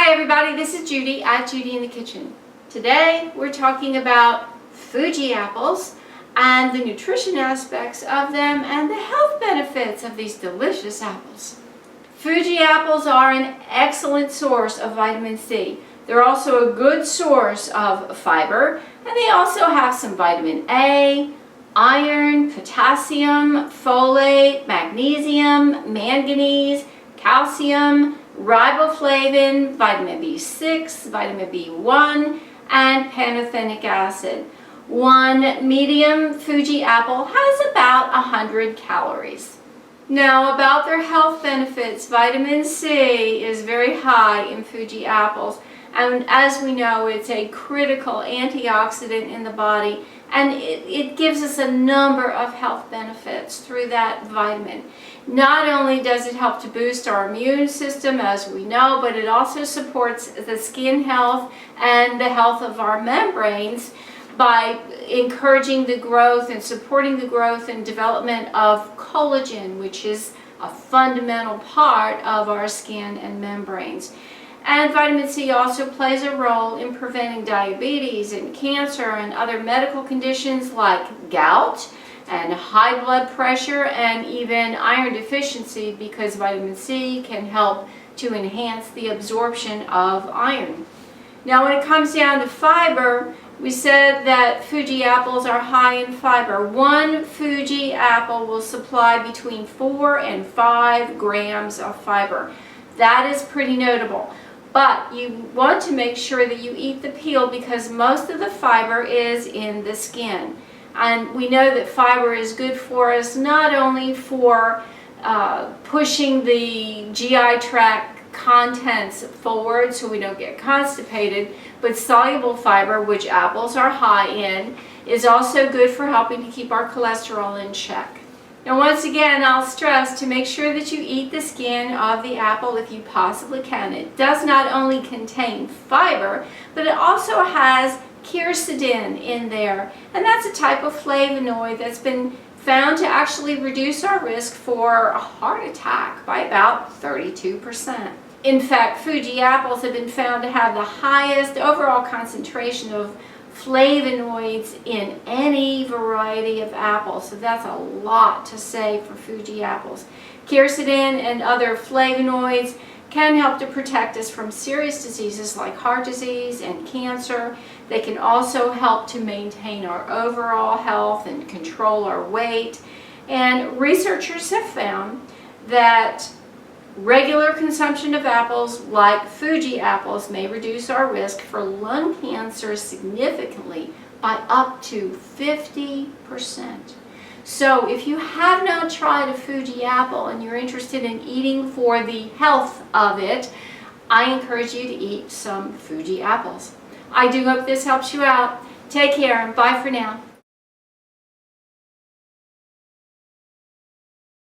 Hi everybody, this is Judy at Judy in the Kitchen. Today we're talking about Fuji apples and the nutrition aspects of them and the health benefits of these delicious apples. Fuji apples are an excellent source of vitamin C. They're also a good source of fiber, and they also have some vitamin A, iron, potassium, folate, magnesium, manganese, calcium, riboflavin, vitamin B6, vitamin B1, and pantothenic acid. One medium Fuji apple has about 100 calories. Now, about their health benefits, vitamin C is very high in Fuji apples, and as we know, it's a critical antioxidant in the body, and it gives us a number of health benefits through that vitamin. Not only does it help to boost our immune system, as we know, but it also supports the skin health and the health of our membranes by encouraging the growth and supporting the growth and development of collagen, which is a fundamental part of our skin and membranes. And vitamin C also plays a role in preventing diabetes and cancer and other medical conditions like gout and high blood pressure and even iron deficiency, because vitamin C can help to enhance the absorption of iron. Now, when it comes down to fiber, we said that Fuji apples are high in fiber. One Fuji apple will supply between 4 and 5 grams of fiber. That is pretty notable. But you want to make sure that you eat the peel, because most of the fiber is in the skin. And we know that fiber is good for us, not only for pushing the GI tract contents forward so we don't get constipated, but soluble fiber, which apples are high in, is also good for helping to keep our cholesterol in check. Now, once again, I'll stress to make sure that you eat the skin of the apple if you possibly can. It does not only contain fiber, but it also has quercetin in there, and that's a type of flavonoid that's been found to actually reduce our risk for a heart attack by about 32%. In fact, Fuji apples have been found to have the highest overall concentration of flavonoids in any variety of apples, so that's a lot to say for Fuji apples. Quercetin and other flavonoids can help to protect us from serious diseases like heart disease and cancer. They can also help to maintain our overall health and control our weight. And researchers have found that regular consumption of apples like Fuji apples may reduce our risk for lung cancer significantly by up to 50%. So if you have not tried a Fuji apple and you're interested in eating for the health of it, I encourage you to eat some Fuji apples. I do hope this helps you out. Take care and bye for now.